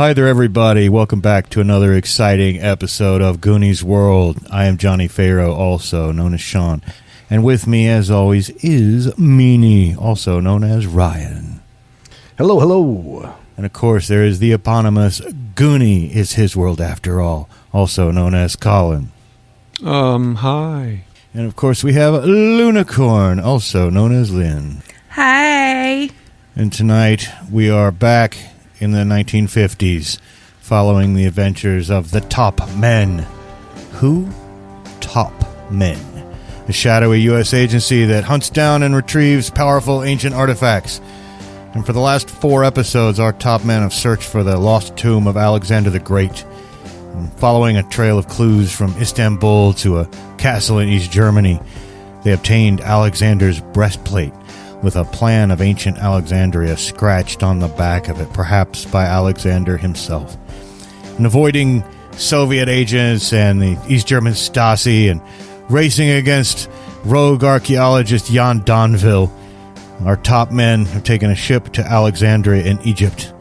Hi there, everybody. Welcome back to another exciting episode of Goonies World. I am Johnny Farrow, also known as Sean. And with me, as always, is Meanie, also known as Ryan. Hello, hello. And, of course, there is the eponymous Goonie is his world after all, also known as Colin. Hi. And, of course, we have Lunicorn, also known as Lynn. Hi. And tonight, we are back in the 1950s, following the adventures of the Top Men. Who? Top Men. A shadowy U.S. agency that hunts down and retrieves powerful ancient artifacts. And for the last 4 episodes, our top men have searched for the lost tomb of Alexander the Great. And following a trail of clues from Istanbul to a castle in East Germany, they obtained Alexander's breastplate, with a plan of ancient Alexandria scratched on the back of it, perhaps by Alexander himself. And avoiding Soviet agents and the East German Stasi and racing against rogue archaeologist Jan Donville, our top men have taken a ship to Alexandria in Egypt.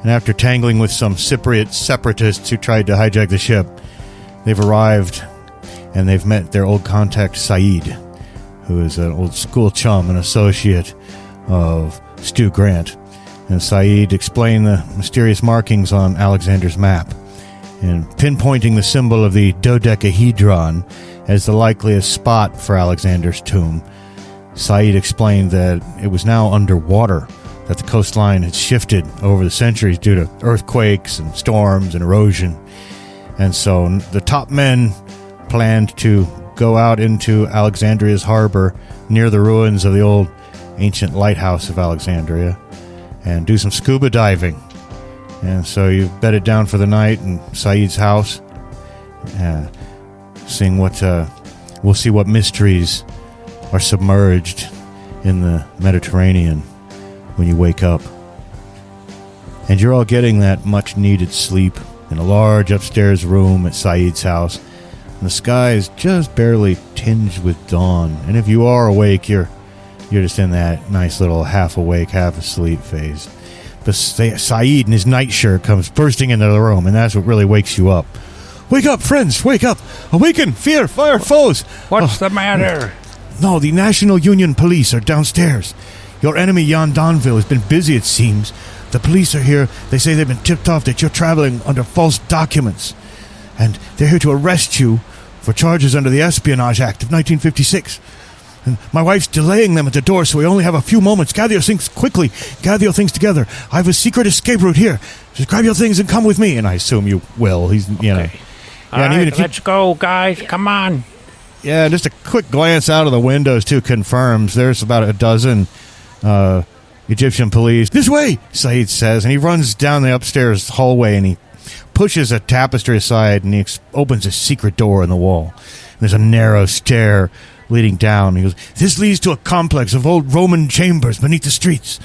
And after tangling with some Cypriot separatists who tried to hijack the ship, they've arrived and they've met their old contact Saeed, who is an old school chum and associate of Stu Grant. And Saeed explained the mysterious markings on Alexander's map, and pinpointing the symbol of the Domedecahedron as the likeliest spot for Alexander's tomb. Saeed explained that it was now underwater, that the coastline had shifted over the centuries due to earthquakes and storms and erosion. And so the top men planned to go out into Alexandria's harbor near the ruins of the old ancient lighthouse of Alexandria and do some scuba diving. And so you've bedded down for the night in Saeed's house, seeing what we'll see what mysteries are submerged in the Mediterranean when you wake up. And you're all getting that much needed sleep in a large upstairs room at Saeed's house. And the sky is just barely tinged with dawn. And if you are awake, you're just in that nice little half awake, half asleep phase. But Saeed in his nightshirt comes bursting into the room, and that's what really wakes you up. Wake up, friends! Wake up! Awaken! Fear! Fire! Foes! What's the matter? No, the National Union Police are downstairs. Your enemy, Jan Donville, has been busy, it seems. The police are here. They say they've been tipped off that you're traveling under false documents. And they're here to arrest you for charges under the Espionage Act of 1956. And my wife's delaying them at the door, so we only have a few moments. Gather your things quickly. Gather your things together. I have a secret escape route here. Just grab your things and come with me. And I assume you will. He's, you know. All right, let's go, guys. Come on. Yeah, just a quick glance out of the windows, too, confirms there's about a dozen Egyptian police. This way, Saeed says, and he runs down the upstairs hallway, and he pushes a tapestry aside, and he opens a secret door in the wall. And there's a narrow stair leading down. He goes, this leads to a complex of old Roman chambers beneath the streets.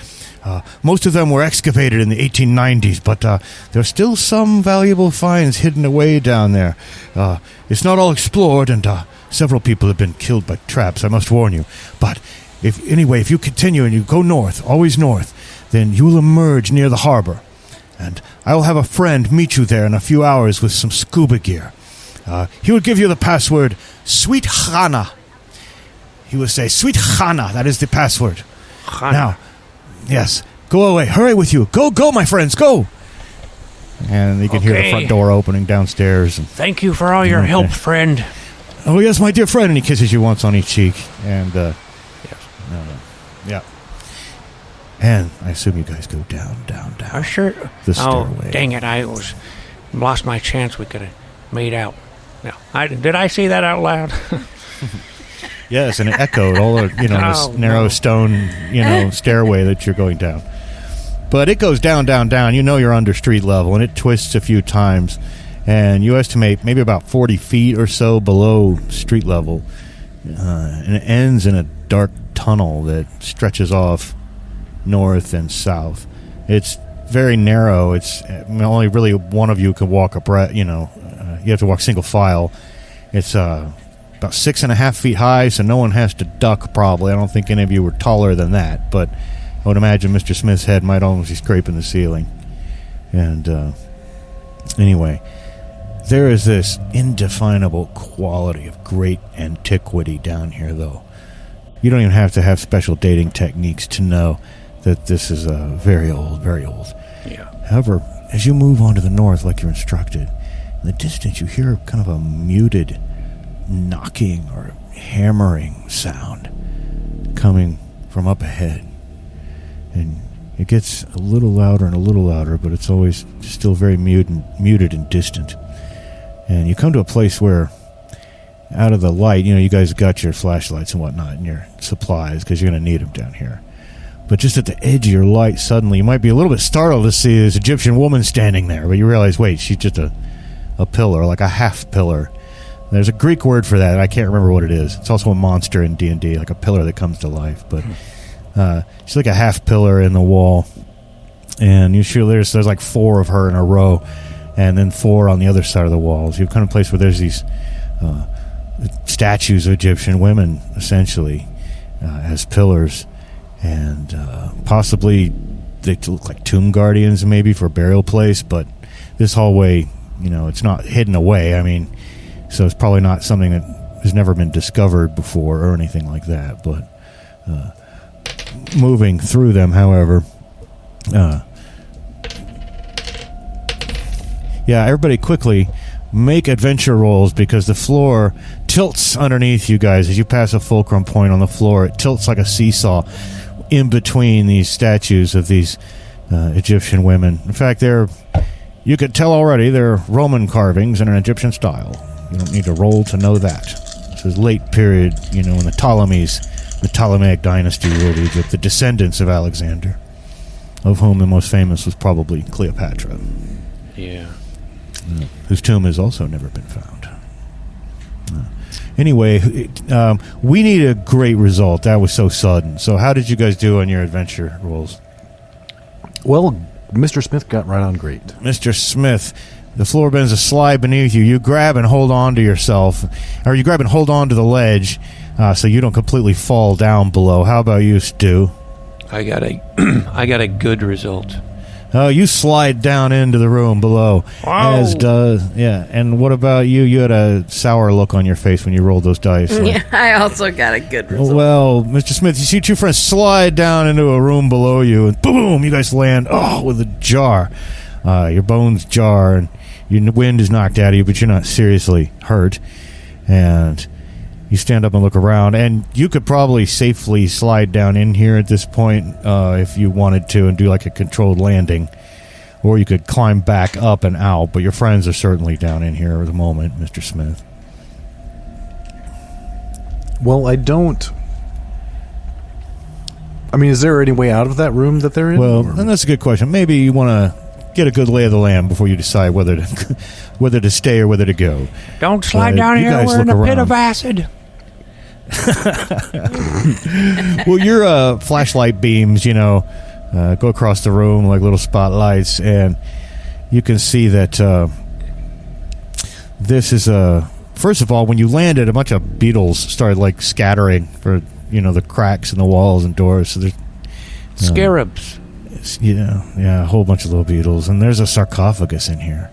Most of them were excavated in the 1890s, but there are still some valuable finds hidden away down there. It's not all explored, and several people have been killed by traps, I must warn you. But if you continue and you go north, always north, then you will emerge near the harbor. And I will have a friend meet you there in a few hours with some scuba gear. He will give you the password, Sweet Hana. He will say, Sweet Hana, that is the password. Hana. Now, yes, go away. Hurry with you. Go, my friends, go. And you can hear the front door opening downstairs. And, thank you for all your help, friend. Oh, yes, my dear friend. And he kisses you once on each cheek. And, yeah. And I assume you guys go down. Sure. The stairway. Oh, dang it. I lost my chance. We could have made out. No, did I say that out loud? Yes, and it echoed all the, this narrow stone, stairway that you're going down. But it goes down. You know you're under street level, and it twists a few times. And you estimate maybe about 40 feet or so below street level. And it ends in a dark tunnel that stretches off north and south. It's very narrow. It's only really one of you can walk upright. You have to walk single file. It's about 6.5 feet high, so no one has to duck probably. I don't think any of you were taller than that, but I would imagine Mr. Smith's head might almost be scraping the ceiling. And Anyway, there is this indefinable quality of great antiquity down here, though. You don't even have to have special dating techniques to know that this is very old, very old. Yeah. However, as you move on to the north, like you're instructed, in the distance you hear kind of a muted knocking or hammering sound coming from up ahead. And it gets a little louder and a little louder, but it's always still very muted and distant. And you come to a place where, out of the light, you guys got your flashlights and whatnot and your supplies because you're going to need them down here. But just at the edge of your light, suddenly, you might be a little bit startled to see this Egyptian woman standing there. But you realize, wait, she's just a pillar, like a half pillar. There's a Greek word for that. I can't remember what it is. It's also a monster in D&D, like a pillar that comes to life. But she's like a half pillar in the wall. And you sure there's like 4 of her in a row, and then 4 on the other side of the walls. You have kind of a place where there's these statues of Egyptian women, essentially, as pillars. And possibly they look like tomb guardians, maybe, for a burial place. But this hallway, it's not hidden away. I mean, so it's probably not something that has never been discovered before or anything like that. But moving through them, however, everybody quickly make adventure rolls, because the floor tilts underneath you guys as you pass a fulcrum point on the floor. It tilts like a seesaw in between these statues of these Egyptian women. In fact, you could tell already they're Roman carvings in an Egyptian style. You don't need to roll to know that. This is late period, when the Ptolemies, the Ptolemaic dynasty ruled Egypt, the descendants of Alexander, of whom the most famous was probably Cleopatra. Yeah. Whose tomb has also never been found. Anyway, we need a great result. That was so sudden. So how did you guys do on your adventure rolls? Well, Mr. Smith got right on great. Mr. Smith, the floor bends a slide beneath you. You grab and hold on to yourself, or you grab and hold on to the ledge so you don't completely fall down below. How about you, Stu? I got a good result. You slide down into the room below. Wow. And what about you? You had a sour look on your face when you rolled those dice. Yeah, I also got a good result. Well, Mr. Smith, you see 2 friends slide down into a room below you, and boom, you guys land, with a jar. Your bones jar, and your wind is knocked out of you, but you're not seriously hurt. And you stand up and look around, and you could probably safely slide down in here at this point if you wanted to and do like a controlled landing. Or you could climb back up and out, but your friends are certainly down in here at the moment, Mr. Smith. Well, I mean, is there any way out of that room that they're in? Well, and that's a good question. Maybe you want to get a good lay of the land before you decide whether to stay or whether to go. Don't slide down here. We're in a pit of acid. Well, your flashlight beams, go across the room like little spotlights, and you can see that this is first of all, when you landed, a bunch of beetles started scattering for the cracks in the walls and doors. So there's Scarabs. A whole bunch of little beetles, and there's a sarcophagus in here,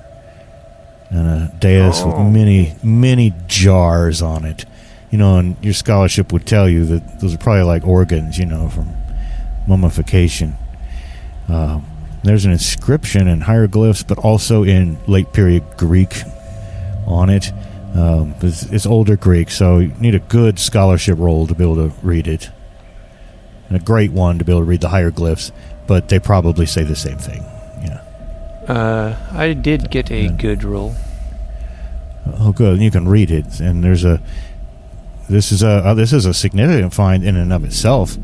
and a dais with many jars on it. And your scholarship would tell you that those are probably like organs, from mummification. There's an inscription in hieroglyphs, but also in late period Greek on it. It's older Greek, so you need a good scholarship roll to be able to read it, and a great one to be able to read the hieroglyphs. But they probably say the same thing. I did get a good roll. Oh, good. And you can read it, and this is a significant find in and of itself.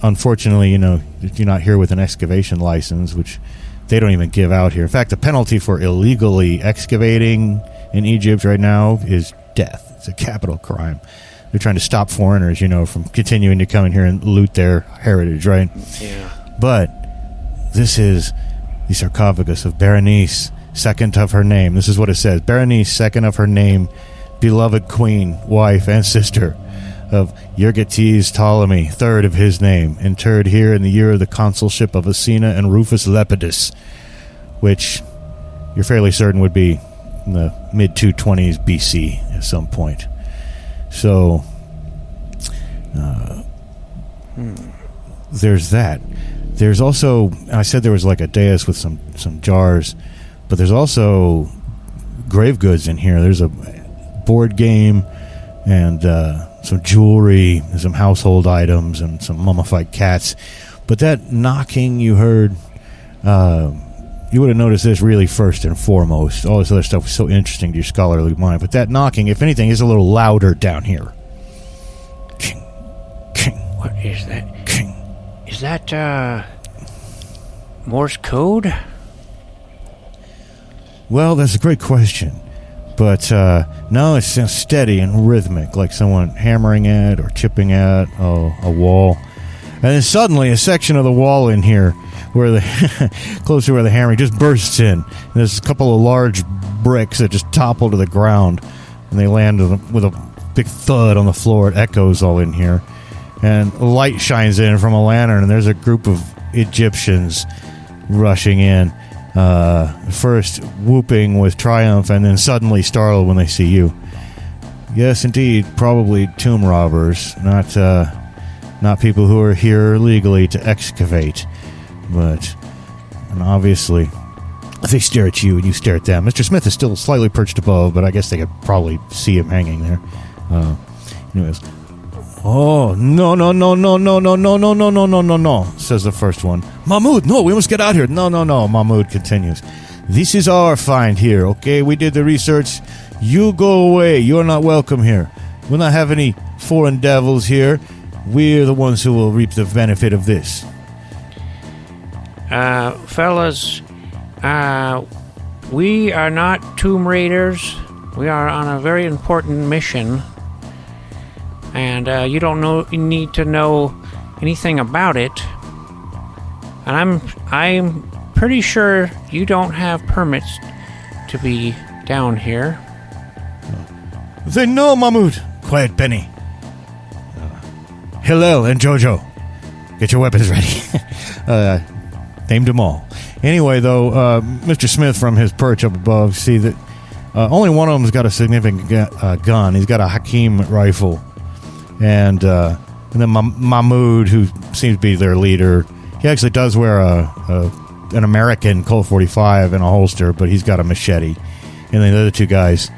Unfortunately, you're not here with an excavation license, which they don't even give out here. In fact, the penalty for illegally excavating in Egypt right now is death. It's a capital crime. They're trying to stop foreigners, from continuing to come in here and loot their heritage, right? Yeah. But this is the sarcophagus of Berenice, second of her name. This is what it says. Berenice, second of her name, beloved queen, wife, and sister of Euergetes Ptolemy, third of his name, interred here in the year of the consulship of Asina and Rufus Lepidus, which you're fairly certain would be in the mid-220s BC at some point. So, there's that. There's also, I said there was like a dais with some jars, but there's also grave goods in here. There's a board game and some jewelry and some household items and some mummified cats. But that knocking you heard, you would have noticed this really first and foremost. All this other stuff was so interesting to your scholarly mind. But that knocking, if anything, is a little louder down here. King, king. What is that? King. Is that, Morse code? Well, that's a great question. But no, it sounds steady and rhythmic, like someone hammering at or chipping at a wall. And then suddenly a section of the wall in here, where close to where the hammering just bursts in. And there's a couple of large bricks that just topple to the ground, and they land with a big thud on the floor. It echoes all in here. And light shines in from a lantern, and there's a group of Egyptians rushing in. First whooping with triumph, and then suddenly startled when they see you. Yes, indeed, probably tomb robbers, not people who are here legally to excavate. And obviously, they stare at you and you stare at them. Mr. Smith is still slightly perched above, but I guess they could probably see him hanging there. Anyways. Oh, no, says the first one. Mahmoud, no, we must get out here. No, Mahmoud continues. This is our find here, okay? We did the research. You go away. You're not welcome here. We'll not have any foreign devils here. We're the ones who will reap the benefit of this. Fellas, we are not tomb raiders. We are on a very important mission. And you need to know anything about it. And I'm pretty sure you don't have permits to be down here. Then no, Mahmoud. Quiet, Benny. Hillel and Jojo, get your weapons ready. Named them all. Anyway, though, Mr. Smith from his perch up above, see that only one of them's got a significant gun. He's got a Hakim rifle. And then Mahmoud, who seems to be their leader, he actually does wear an American Colt 45 in a holster, but he's got a machete. And then the other two guys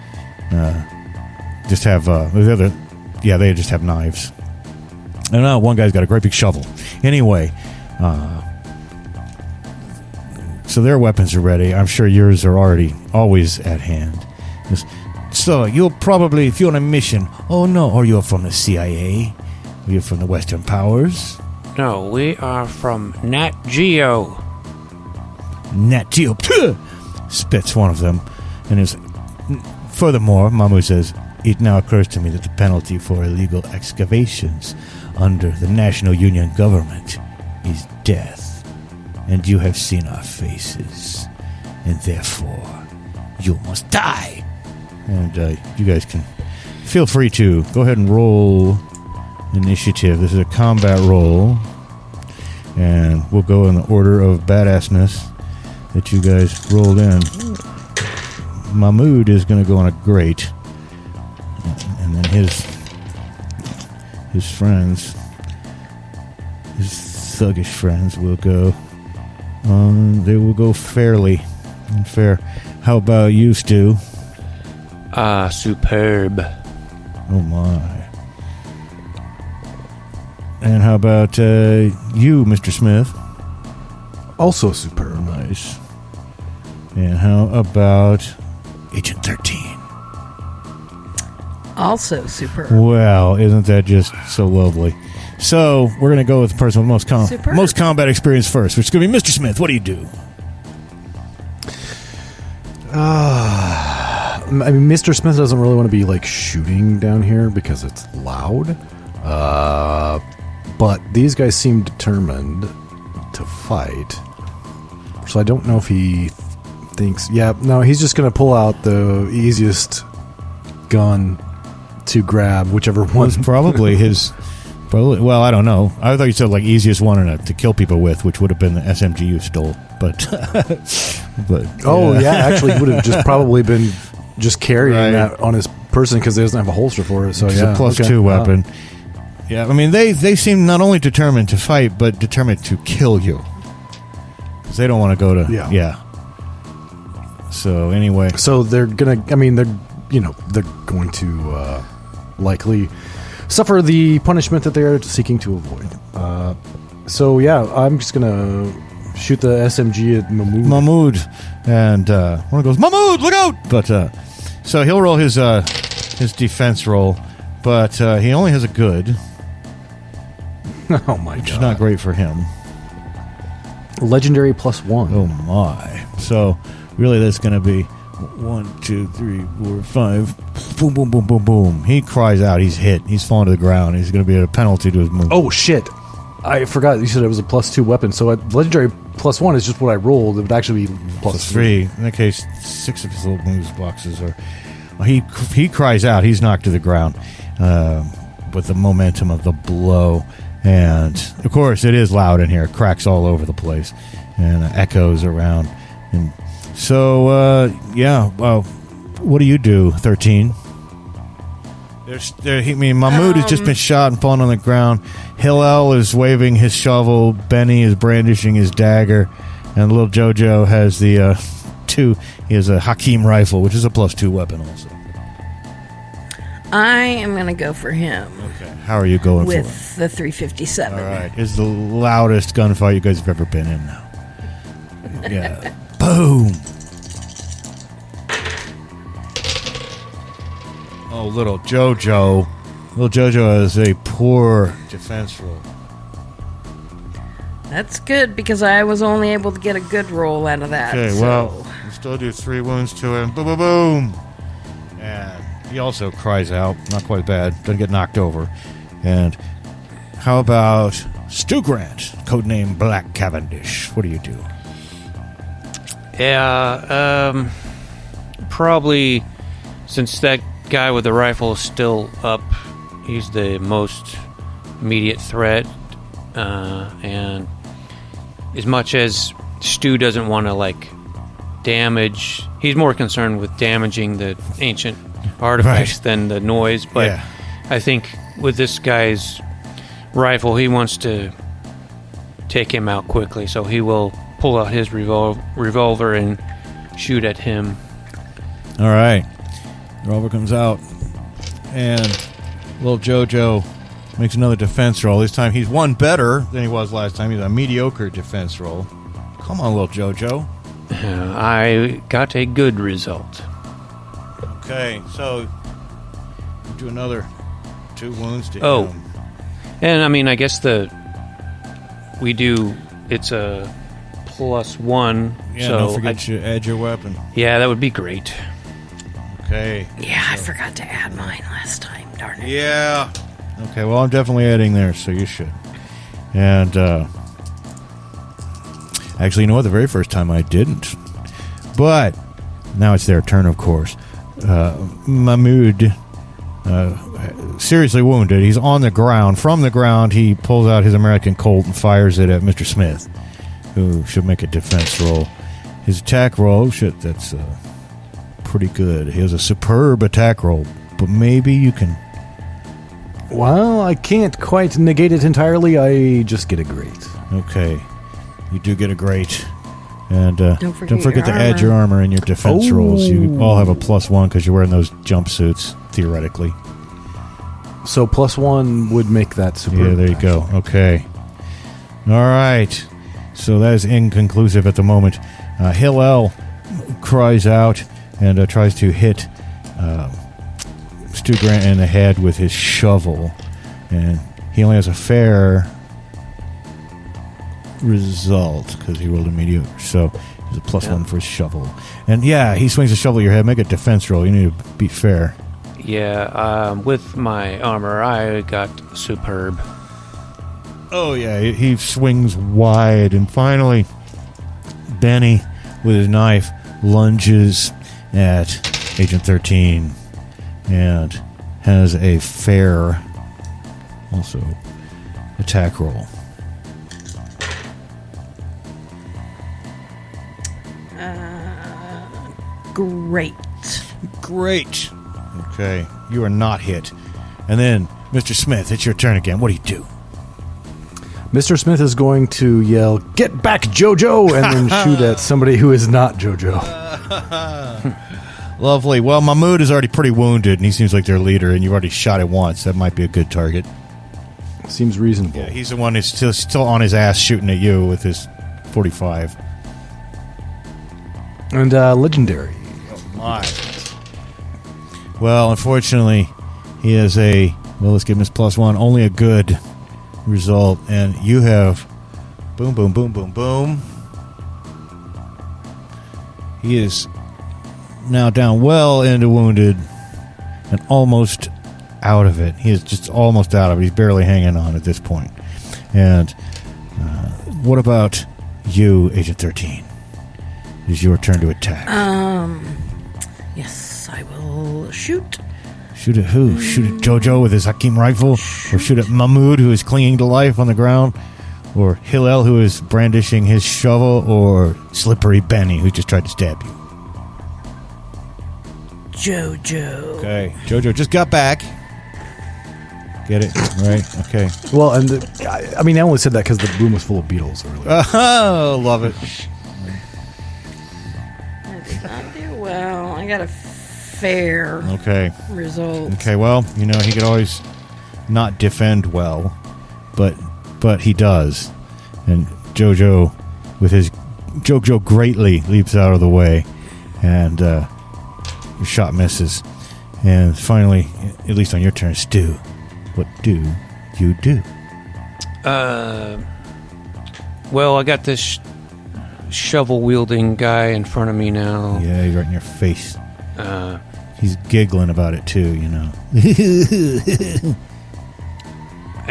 just have they just have knives. And one guy's got a great big shovel. Anyway, so their weapons are ready. I'm sure yours are always at hand. So, you're probably, if you're on a mission, oh no, or you're from the CIA, or you're from the Western Powers. No, we are from Nat Geo. Nat Geo, spits one of them. And furthermore, Mahmoud says, it now occurs to me that the penalty for illegal excavations under the National Union government is death. And you have seen our faces. And therefore, you must die. And you guys can feel free to go ahead and roll initiative. This is a combat roll. And we'll go in the order of badassness that you guys rolled in. Mahmoud is going to go on a great. And then his friends, his thuggish friends will go. They will go fairly and fair. How about you, Stu? Superb. Oh my. And how about you, Mr. Smith? Also superb. Nice. And how about Agent 13? Also superb. Well, isn't that just so lovely? So, we're going to go with the person with most combat experience first, which is going to be Mr. Smith. What do you do? I mean, Mr. Smith doesn't really want to be like shooting down here because it's loud. But these guys seem determined to fight. So I don't know if he thinks... Yeah, no, he's just going to pull out the easiest gun to grab, whichever one. It's probably his Probably. Well, I don't know. I thought you said like easiest one to kill people with, which would have been the SMG you stole. But Actually, he would have just probably been just carrying that on his person because he doesn't have a holster for it. So it's a plus 2 weapon. Yeah, I mean they seem not only determined to fight, but determined to kill you because they don't want to go to So anyway, so they're gonna. I mean, they're going to likely suffer the punishment that they are seeking to avoid. I'm just gonna shoot the SMG at Mahmoud, and one goes, Mahmoud, look out! But so he'll roll his defense roll, but he only has a good. Oh my god! Which is not great for him. Legendary +1. Oh my! So really, that's going to be 1, 2, 3, 4, 5. Boom, boom, boom, boom, boom. He cries out. He's hit. He's fallen to the ground. He's going to be at a penalty to his move. Oh shit! I forgot you said it was a +2 weapon. So legendary +1 is just what I rolled. It would actually be +3. In that case, 6 of his little moves boxes are. He cries out. He's knocked to the ground with the momentum of the blow. And, of course, it is loud in here. It cracks all over the place and echoes around. And so, what do you do, 13? Mahmoud has just been shot and fallen on the ground. Hillel is waving his shovel. Benny is brandishing his dagger. And little Jojo has the he has a Hakim rifle, which is a +2 weapon also. I am going to go for him. Okay. How are you going with for him? The 357. All right. It's the loudest gunfight you guys have ever been in now. Yeah. Boom. Oh, little Jojo. Little Jojo has a poor defense roll. That's good because I was only able to get a good roll out of that. Okay, well, you still do 3 wounds to him. Boom, boom, boom. And he also cries out. Not quite bad. Doesn't get knocked over. And how about Stu Grant, codename Black Cavendish? What do you do? Yeah, probably since that guy with the rifle is still up, he's the most immediate threat. And as much as Stu doesn't want to, damage, he's more concerned with damaging the ancient artifacts than the noise. But I think with this guy's rifle, he wants to take him out quickly, so he will pull out his revolver and shoot at him. All right. Revolver comes out, and little Jojo makes another defense roll. This time he's one better than he was last time. He's a mediocre defense roll. Come on, little Jojo. I got a good result. Okay, so you do another 2 wounds to him. And I mean, I guess it's a +1. Yeah, so don't forget to add your weapon. Yeah, that would be great. Okay. Yeah, I forgot to add mine last time. Darn it. Yeah. Okay, well, I'm definitely adding there, so you should. And, actually, you know what? The very first time I didn't. But now it's their turn, of course. Mahmoud, seriously wounded. He's on the ground. From the ground, he pulls out his American Colt and fires it at Mr. Smith, who should make a defense roll. His attack roll, that's pretty good. He has a superb attack roll, but maybe you can... Well, I can't quite negate it entirely. I just get a great. Okay. You do get a great. And don't forget to add your armor in your defense rolls. You all have a +1 because you're wearing those jumpsuits, theoretically. So +1 would make that super. Yeah, there you go. Okay. All right. So that is inconclusive at the moment. Hillel cries out and tries to hit Stu Grant in the head with his shovel. And he only has a fair result because he rolled a mediocre. So he's a +1 for his shovel. And he swings a shovel at your head. Make a defense roll. You need to be fair. Yeah, with my armor, I got superb. Oh, yeah. He swings wide. And finally, Benny, with his knife, lunges at Agent 13 and has a fair, also attack roll. Great. Great. Okay, you are not hit. And then, Mr. Smith, it's your turn again. What do you do? Mr. Smith is going to yell, "Get back, Jojo!" and then shoot at somebody who is not Jojo. Lovely. Well, Mahmood is already pretty wounded, and he seems like their leader, and you've already shot it once. That might be a good target. Seems reasonable. Yeah, he's the one who's still on his ass shooting at you with his 45. And legendary. My. Well, unfortunately, he has let's give him his +1, only a good result, and you have boom, boom, boom, boom, boom. He is now down well into wounded and almost out of it. He is just almost out of it. He's barely hanging on at this point. And what about you, Agent 13? It is your turn to attack. Yes, I will shoot. Shoot at who? Shoot at Jojo with his Hakim rifle? Or shoot at Mahmood, who is clinging to life on the ground? Or Hillel, who is brandishing his shovel? Or Slippery Benny, who just tried to stab you? Jojo. Okay. Jojo just got back. Get it? Right? Okay. Well, and I only said that because the room was full of beetles earlier. Oh, love it. I did not do well. I got a fair result. Okay, well, he could always not defend well, but he does. And Jojo, with his Jojo greatly leaps out of the way, and your shot misses. And finally, at least on your turn, Stu, what do you do? Well, I got this shovel-wielding guy in front of me now. Yeah, he's right in your face. He's giggling about it too,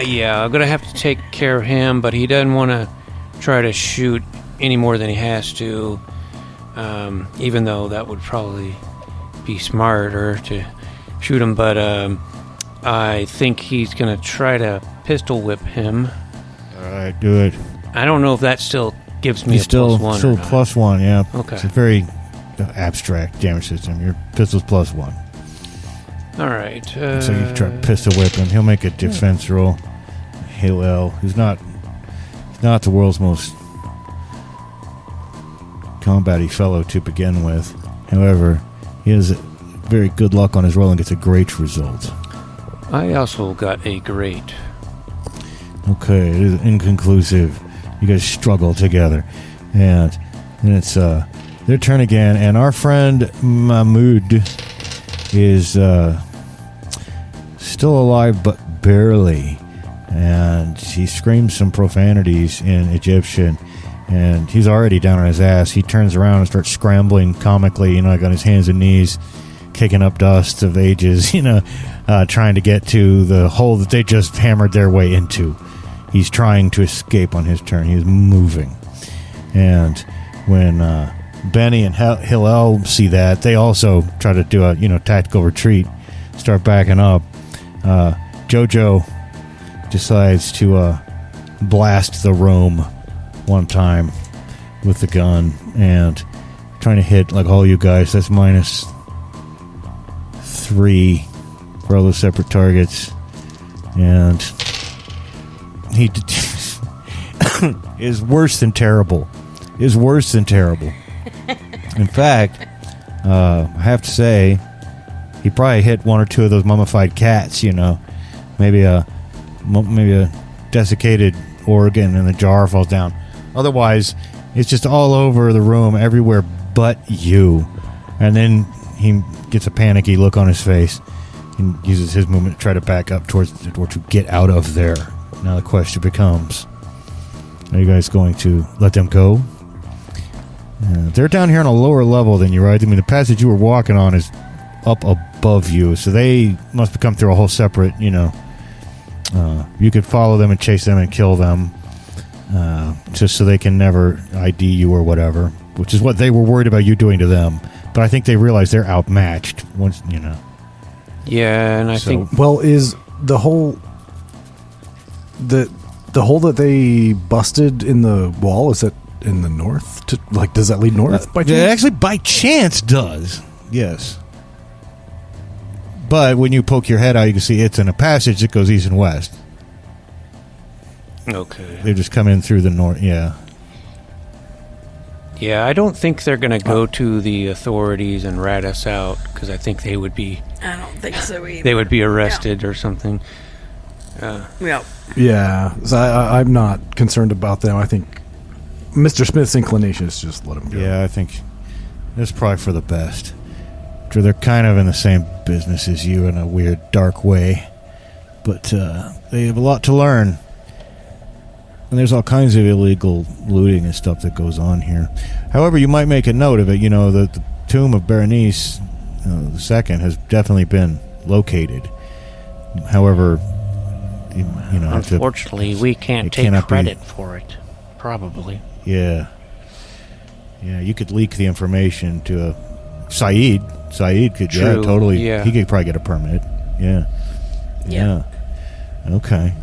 Yeah, I'm gonna have to take care of him, but he doesn't want to try to shoot any more than he has to. Even though that would probably be smarter to shoot him, but I think he's gonna try to pistol whip him. All right, do it. I don't know if that still gives me still, +1. Still +1, yeah. Okay. It's a very abstract damage system. Your pistol's +1. All right. So you try to pistol whip him. He'll make a defense roll. Hillel, who's not the world's most combat-y fellow to begin with. However, he has very good luck on his roll and gets a great result. I also got a great. Okay, it is inconclusive. You guys struggle together. And then it's their turn again, and our friend Mahmoud is still alive, but barely. And he screams some profanities in Egyptian, and he's already down on his ass. He turns around and starts scrambling comically, like on his hands and knees, kicking up dust of ages, trying to get to the hole that they just hammered their way into. He's trying to escape on his turn. He's moving. And when Benny and Hillel see that, they also try to do a tactical retreat, start backing up. Jojo decides to blast the room one time with the gun and trying to hit like all you guys. That's -3 for all those separate targets, and he is worse than terrible. In fact, I have to say, he probably hit one or two of those mummified cats. Maybe a desiccated organ in the jar falls down. Otherwise, it's just all over the room, everywhere but you. And then he gets a panicky look on his face and uses his movement to try to back up towards the door to get out of there. Now the question becomes, are you guys going to let them go? They're down here on a lower level than you, right? I mean, the passage you were walking on is up above you, so they must have come through a whole separate, you could follow them and chase them and kill them, just so they can never ID you or whatever, which is what they were worried about you doing to them. But I think they realize they're outmatched once, Yeah, and I think... Well, is the whole... The hole that they busted in the wall, is that in the north? Does that lead north by chance? It actually by chance does. Yes. But when you poke your head out, you can see it's in a passage that goes east and west. Okay. They just come in through the north, yeah. Yeah, I don't think they're going to go to the authorities and rat us out, because I think they would be... I don't think so either. They would be arrested or something. Yep. Yeah, so I'm not concerned about them. I think Mr. Smith's inclination is just let him go. Yeah, I think it's probably for the best. They're kind of in the same business as you in a weird, dark way. But they have a lot to learn. And there's all kinds of illegal looting and stuff that goes on here. However, you might make a note of it. You know, the tomb of Berenice II has definitely been located. However, you know, unfortunately, we can't take credit for it. Probably. Yeah. Yeah, you could leak the information to Saeed. Saeed could, True. Totally. Yeah. He could probably get a permit. Yeah. Yeah. Okay.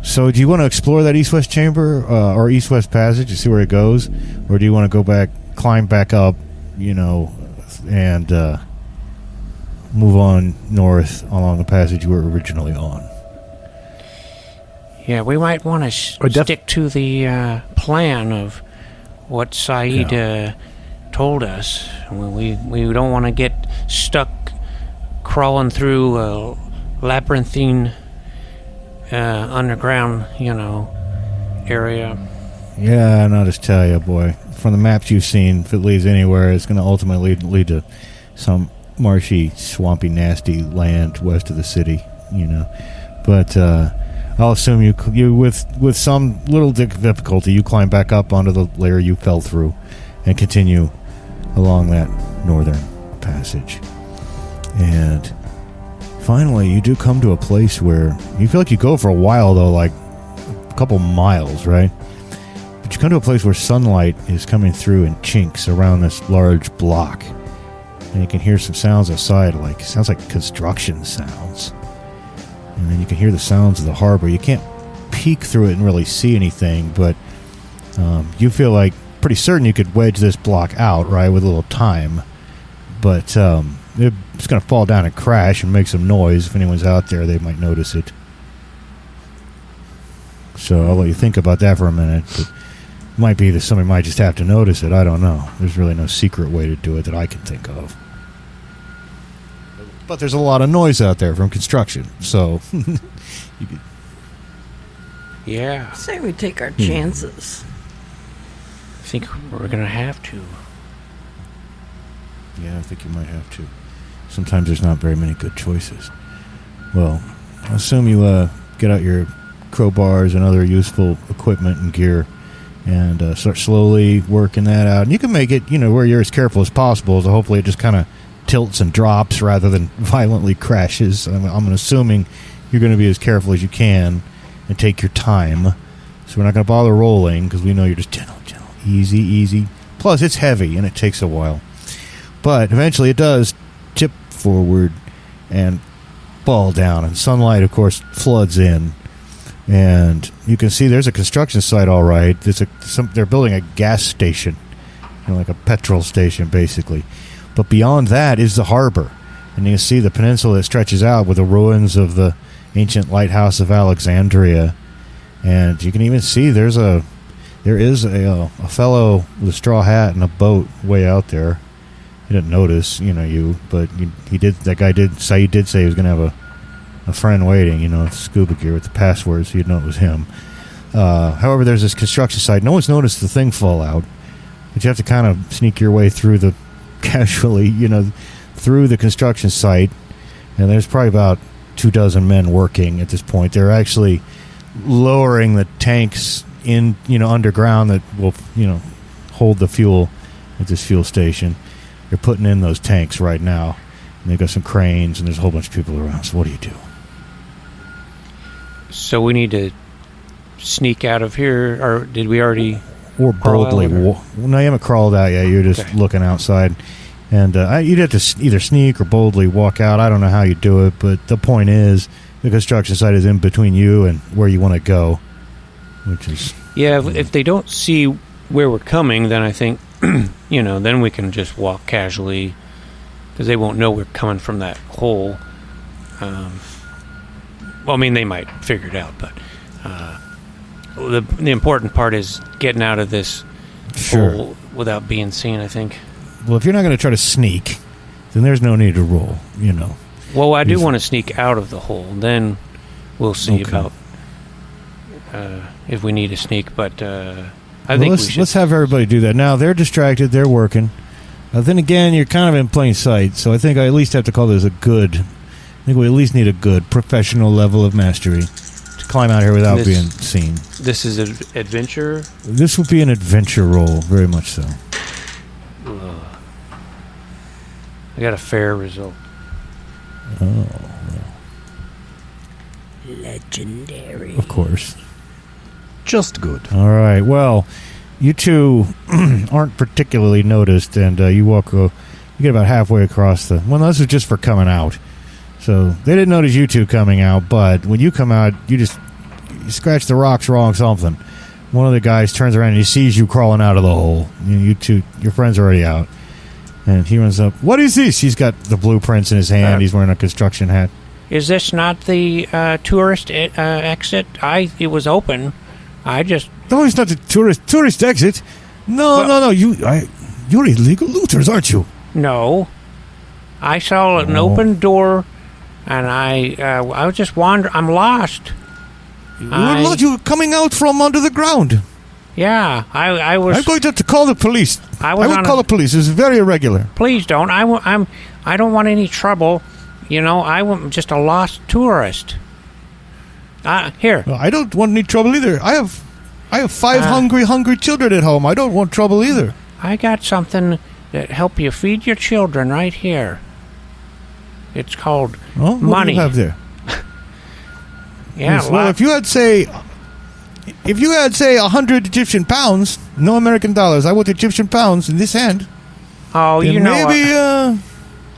So, do you want to explore that east-west chamber or east-west passage to see where it goes, or do you want to go back, climb back up, and move on north along the passage you were originally on? Yeah, we might want to stick to the plan of what Saeed told us. We don't want to get stuck crawling through a labyrinthine underground, area. Yeah, and I'll just tell you, boy, from the maps you've seen, if it leads anywhere, it's going to ultimately lead to some marshy, swampy, nasty land west of the city, But I'll assume you with some little difficulty, you climb back up onto the layer you fell through and continue along that northern passage. And finally, you do come to a place where you feel like you go for a while, though, like a couple miles, right? But you come to a place where sunlight is coming through in chinks around this large block. And you can hear some sounds outside, it sounds like construction sounds. And then you can hear the sounds of the harbor. You can't peek through it and really see anything, but you feel like pretty certain you could wedge this block out, right, with a little time. But it's going to fall down and crash and make some noise. If anyone's out there, they might notice it. So I'll let you think about that for a minute. But it might be that somebody might just have to notice it. I don't know. There's really no secret way to do it that I can think of. But there's a lot of noise out there from construction, so you could... Yeah. Say we take our chances. I think we're going to have to. Yeah, I think you might have to. Sometimes there's not very many good choices. Well, I assume you get out your crowbars and other useful equipment and gear and start slowly working that out. And you can make it, where you're as careful as possible, so hopefully it just kind of tilts and drops rather than violently crashes. I'm assuming you're going to be as careful as you can and take your time. So we're not going to bother rolling because we know you're just gentle, easy. Plus, it's heavy and it takes a while. But eventually it does tip forward and fall down. And sunlight, of course, floods in. And you can see there's a construction site, all right. They're building a gas station, like a petrol station, basically. But beyond that is the harbor. And you can see the peninsula that stretches out with the ruins of the ancient lighthouse of Alexandria. And you can even see there is a fellow with a straw hat and a boat way out there. He didn't notice, but he did. That guy did. Saeed did say he was going to have a friend waiting, with scuba gear with the password, so you'd know it was him. However, there's this construction site. No one's noticed the thing fall out, but you have to kind of sneak your way through casually, through the construction site. And there's probably about 24 men working at this point. They're actually lowering the tanks in, underground that will, hold the fuel at this fuel station. They're putting in those tanks right now. And they've got some cranes, and there's a whole bunch of people around. So what do you do? So we need to sneak out of here, or did we already... Or boldly... No, you haven't crawled out yet. You're just looking outside. And you'd have to either sneak or boldly walk out. I don't know how you do it, but the point is the construction site is in between you and where you want to go. which is... Yeah, if they don't see where we're coming, then I think, then we can just walk casually, because they won't know we're coming from that hole. They might figure it out, but the important part is getting out of this hole without being seen, I think. Well, if you're not going to try to sneak, then there's no need to roll, Well, I do want to sneak out of the hole. Then we'll see about if we need to sneak, but I think let's have everybody do that. Now, they're distracted. They're working. Then again, you're kind of in plain sight, so I think I at least have to call this I think we at least need a good professional level of mastery to climb out here without being seen. This is an adventure? This would be an adventure roll, very much so. I got a fair result. Oh. Legendary. Of course. Just good. All right. Well, you two aren't particularly noticed, and you get about halfway across the... Well, this was just for coming out. So they didn't notice you two coming out, but when you come out, you scratch the rocks wrong something. One of the guys turns around and he sees you crawling out of the hole. You two, your friend's already out. And he runs up. What is this? He's got the blueprints in his hand. He's wearing a construction hat. Is this not the tourist exit? It was open. I just... No, it's not the tourist exit. No. You're illegal looters, aren't you? No. I saw an open door, and I was just wandering. I'm lost. You were coming out from under the ground. Yeah, I was... I'm going to have to call the police. I will call the police. It's very irregular. Please don't. I don't want any trouble. I'm just a lost tourist. Here. Well, I don't want any trouble either. I have 5 hungry children at home. I don't want trouble either. I got something that help you feed your children right here. It's called money. What do you have there? Yeah. Yes, well, if you had say 100 Egyptian pounds, no American dollars. I want Egyptian pounds in this hand. Oh, maybe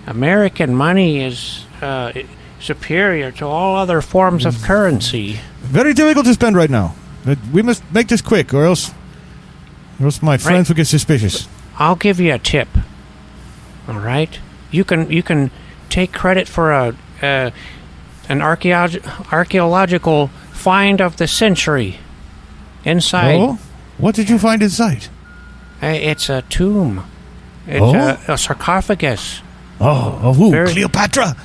American money is superior to all other forms of currency. Very difficult to spend right now. We must make this quick, or else my friends will get suspicious. I'll give you a tip. All right, you can take credit for an archaeological find of the century. Inside. Oh, what did you find inside? It's a tomb. It's a sarcophagus. Of who? Cleopatra?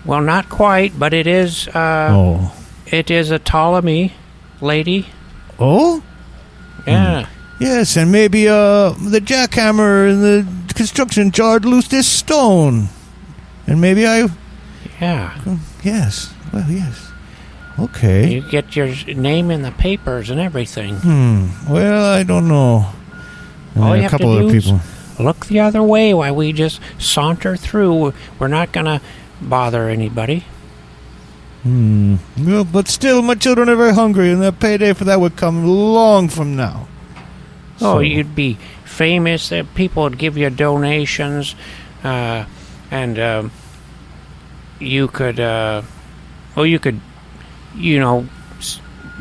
Well, not quite, but it is. It is a Ptolemy lady. Oh? Yeah. Yes, and maybe the jackhammer and the construction jarred loose this stone. And maybe I... Yeah. Yes. Well, yes. Okay. You get your name in the papers and everything. Well, I don't know. All you a have couple to do other people. Is look the other way while we just saunter through. We're not going to bother anybody. Well, but still, my children are very hungry, and the payday for that would come long from now. Oh, you'd be famous. People would give you donations, and you could,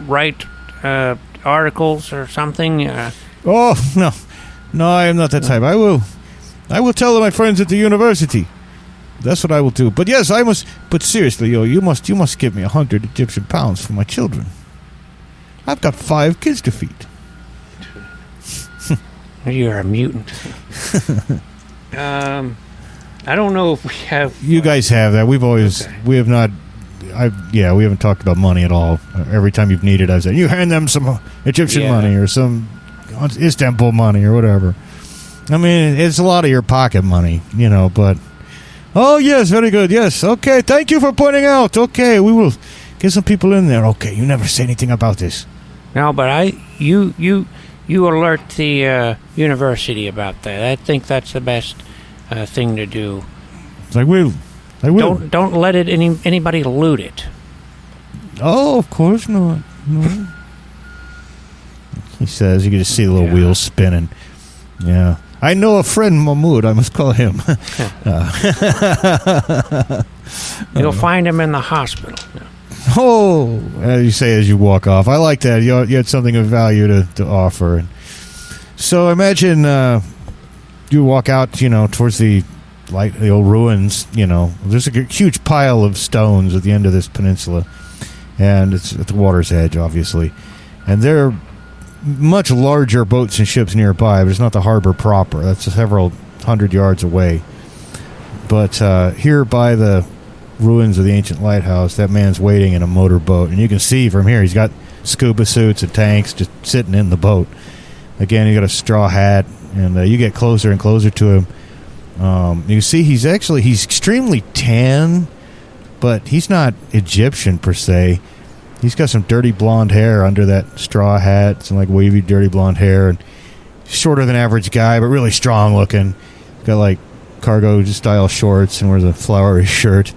write articles or something. No, I am not that type. I will tell my friends at the university. That's what I will do. But yes, I must. But seriously, you must give me 100 Egyptian pounds for my children. I've got 5 kids to feed. You're a mutant. I don't know if we have. You guys have that. We have not. We haven't talked about money at all. Every time you've needed, I've said you hand them some Egyptian money or some Istanbul money or whatever. I mean, it's a lot of your pocket money, but. Oh, yes, very good. Yes. Okay, thank you for pointing out. Okay, we will get some people in there. Okay, you never say anything about this. No, but you alert the university about that. I think that's the best thing to do. I will. Don't let anybody loot it. Oh, of course not. No. He says you can just see the little wheels spinning. Yeah. I know a friend, Mahmoud. I must call him. You'll find him in the hospital. Oh, as you say as you walk off. I like that. You had something of value to offer. So imagine you walk out, towards the old ruins. There's a huge pile of stones at the end of this peninsula, and it's at the water's edge, obviously. And there are much larger boats and ships nearby, but it's not the harbor proper. That's several 100 yards away. But here by the ruins of the ancient lighthouse, that man's waiting in a motorboat, and you can see from here he's got scuba suits and tanks just sitting in the boat. Again, he got a straw hat, and you get closer and closer to him. You see he's extremely tan, but he's not Egyptian per se. He's got some dirty blonde hair under that straw hat, some wavy dirty blonde hair, and shorter than average guy, but really strong looking. Got cargo style shorts and wears a flowery shirt.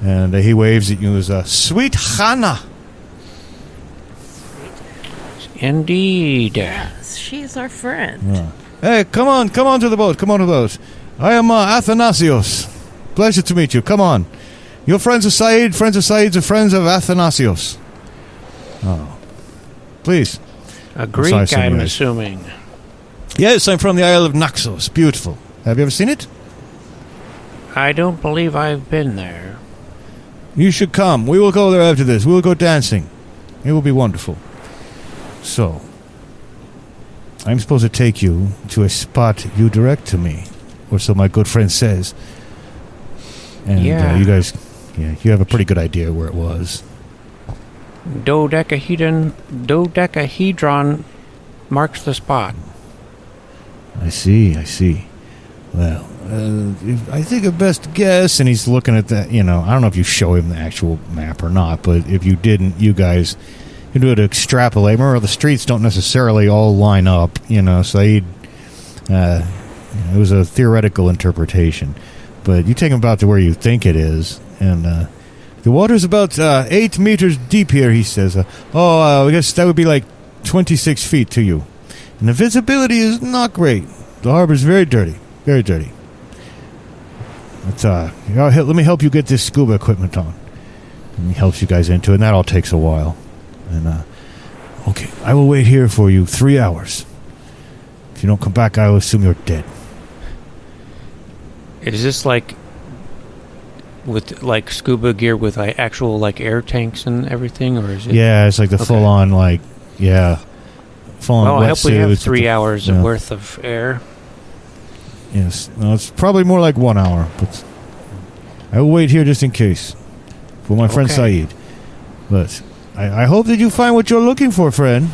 And he waves at you as a sweet Hannah. Indeed. Yes, she's our friend. Yeah. Hey, come on to the boat. I am Athanasios. Pleasure to meet you. Come on. You're friends of Said, friends of Said's, and friends of Athanasios. Oh. Please. A Greek, I'm assuming. Yes, I'm from the Isle of Naxos. Beautiful. Have you ever seen it? I don't believe I've been there. You should come. We will go there after this. We will go dancing. It will be wonderful. So, I'm supposed to take you to a spot you direct to me, or so my good friend says. And you guys, you have a pretty good idea where it was. Domedecahedron marks the spot. I see. Well, I think a best guess, and he's looking at that, I don't know if you show him the actual map or not, but if you didn't, you guys can do it to extrapolate. Remember, the streets don't necessarily all line up, so it was a theoretical interpretation. But you take him about to where you think it is, and the water's about 8 meters deep here, he says. I guess that would be 26 feet to you. And the visibility is not great. The harbor's very dirty. Very dirty. But, let me help you get this scuba equipment on. And he helps you guys into it, and that all takes a while. And, okay, I will wait here for you 3 hours. If you don't come back, I will assume you're dead. Is this with scuba gear with actual air tanks and everything, or is it? Yeah, it's the full-on full-on Well, I hope we have wetsuits 3 hours worth of air. Yes, no, it's probably more like 1 hour, but I will wait here just in case for my friend Said. But I hope that you find what you're looking for, friend.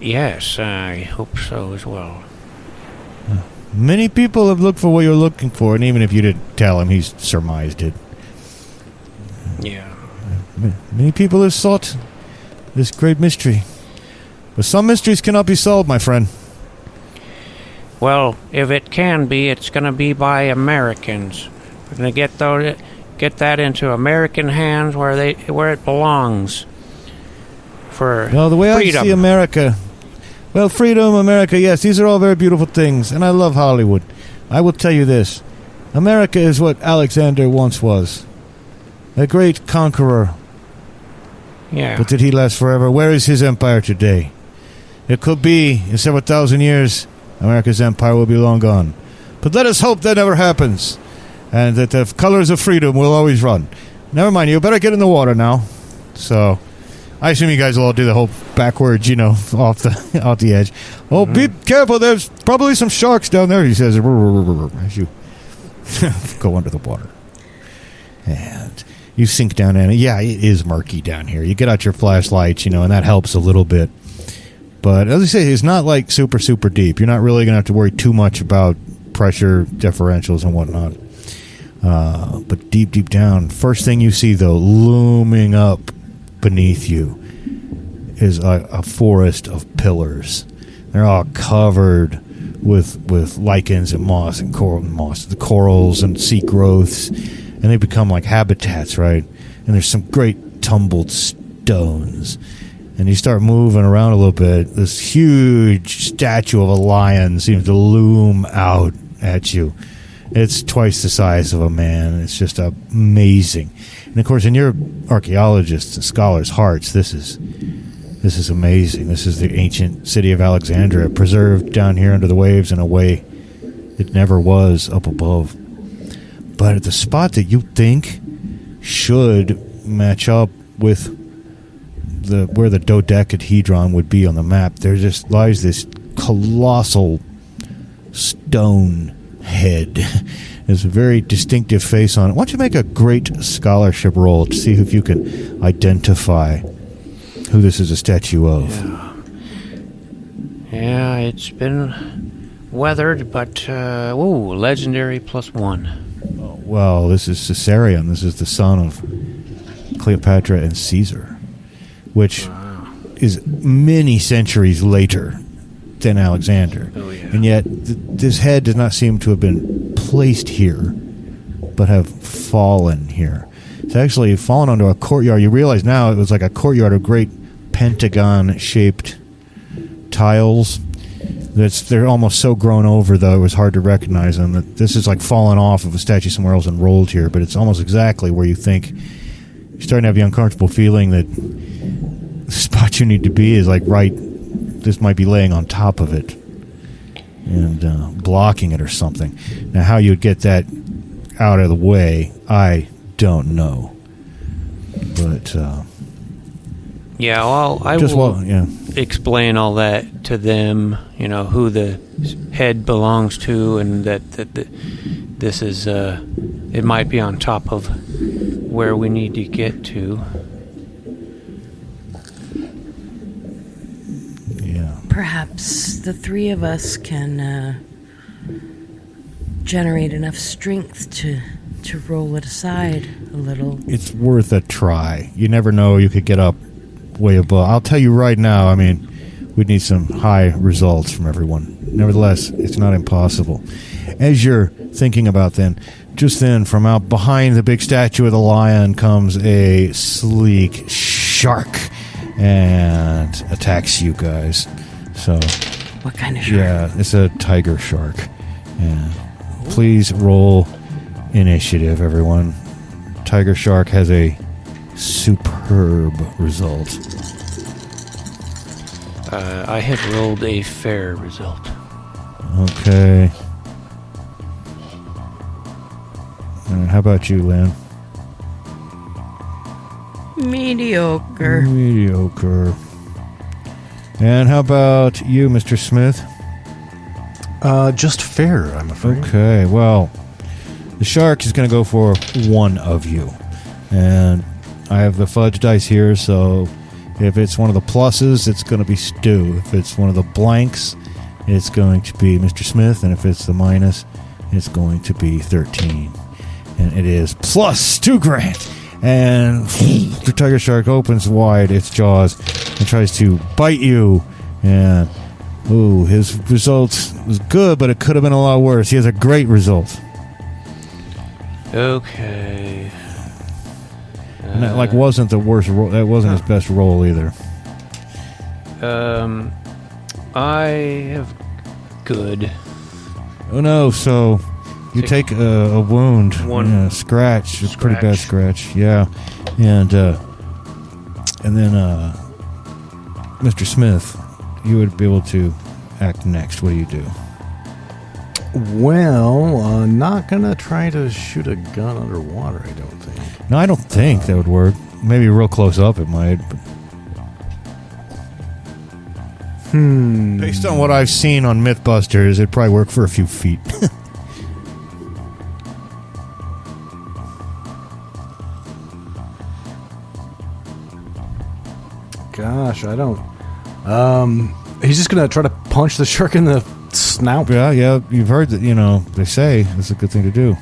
Yes, I hope so as well. Many people have looked for what you're looking for, and even if you didn't tell him, he's surmised it. Yeah. Many people have sought this great mystery. But some mysteries cannot be solved, my friend. Well, if it can be, it's going to be by Americans. We're going to get that into American hands where it belongs. For the way freedom. I see America, freedom, America, yes, these are all very beautiful things, and I love Hollywood. I will tell you this: America is what Alexander once was, a great conqueror. Yeah. But did he last forever? Where is his empire today? It could be in several thousand years, America's empire will be long gone. But let us hope that never happens, and that the colors of freedom will always run. Never mind, you better get in the water now. So, I assume you guys will all do the whole backwards, off the edge. Oh, Be careful, there's probably some sharks down there, he says, as you go under the water. And you sink down in it. Yeah, it is murky down here. You get out your flashlights, and that helps a little bit. But as I say, it's not super, super deep. You're not really going to have to worry too much about pressure differentials and whatnot. But deep, deep down, first thing you see, though, looming up beneath you is a forest of pillars. They're all covered with lichens and moss and the corals and sea growths, and they become like habitats, right? And there's some great tumbled stones. And you start moving around a little bit, this huge statue of a lion seems to loom out at you. It's twice the size of a man. It's just amazing. And of course, in your archaeologists and scholars' hearts, this is amazing. This is the ancient city of Alexandria, preserved down here under the waves in a way it never was up above. But at the spot that you think should match up with where the Domedecahedron would be on the map, there just lies this colossal stone head. There's a very distinctive face on it. Why don't you make a great scholarship roll to see if you can identify who this is a statue of? Yeah, it's been weathered, but legendary +1. Well, this is Caesarion. This is the son of Cleopatra and Caesar, which is many centuries later than Alexander. Oh, yeah. And yet, this head does not seem to have been placed here, but have fallen here. It's actually fallen onto a courtyard. You realize now it was like a courtyard of great pentagon-shaped tiles. They're almost so grown over, though, it was hard to recognize them. That this is like fallen off of a statue somewhere else and rolled here, but it's almost exactly where you think. You're starting to have the uncomfortable feeling that the spot you need to be is like right. This might be laying on top of it and blocking it or something. Now, how you would get that out of the way, I don't know. But yeah, well, I will explain all that to them. You know who the head belongs to, and that this is it might be on top of where we need to get to. Yeah. Perhaps the three of us can generate enough strength to roll it aside a little. It's worth a try. You never know. You could get up way above. I'll tell you right now, I mean, we'd need some high results from everyone. Nevertheless, it's not impossible. As you're thinking about just then, from out behind the big statue of the lion comes a sleek shark and attacks you guys. So, what kind of shark? Yeah, it's a tiger shark. And please roll initiative, everyone. Tiger shark has a superb result. I had rolled a fair result. Okay. How about you, Lynn? Mediocre. Mediocre. And how about you, Mr. Smith? Just fair, I'm afraid. Okay, well, the shark is going to go for one of you. And I have the fudge dice here, so if it's one of the pluses, it's going to be Stu. If it's one of the blanks, it's going to be Mr. Smith. And if it's the minus, it's going to be 13. And it is plus Stu Grant. And the tiger shark opens wide its jaws and tries to bite you. And, his result was good, but it could have been a lot worse. He has a great result. Okay. And that wasn't the worst roll. That wasn't his best roll either. I have good. Oh no! So you take a wound, one scratch. It's a pretty bad scratch. Yeah, and then Mr. Smith, you would be able to act next. What do you do? Well, not gonna try to shoot a gun underwater, I don't think. No, I don't think that would work. Maybe real close up it might. But based on what I've seen on Mythbusters, it'd probably work for a few feet. Gosh, I don't. He's just gonna try to punch the shark in the snout. Yeah, you've heard that. They say it's a good thing to do.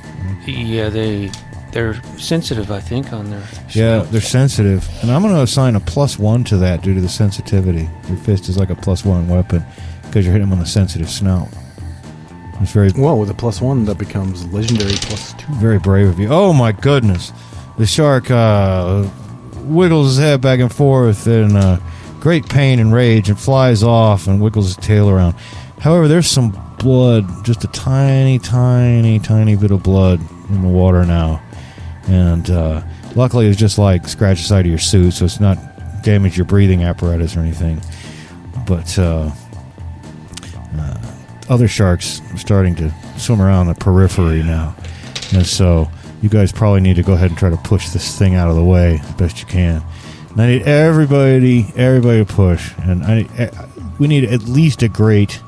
Yeah, they're sensitive, I think, on their snouts. Yeah, they're sensitive. And I'm going to assign a +1 to that due to the sensitivity. Your fist is like a +1 weapon because you're hitting them on the sensitive snout. It's very... Well, with a +1, that becomes legendary +2. Very brave of you. Oh, my goodness. The shark wiggles his head back and forth in great pain and rage and flies off and wiggles his tail around. However, there's some blood, just a tiny, tiny, tiny bit of blood in the water now. And Luckily, it's just like scratch the side of your suit, so it's not damage your breathing apparatus or anything. But other sharks are starting to swim around the periphery now. And so you guys probably need to go ahead and try to push this thing out of the way as best you can. And I need everybody to push. And we need at least a great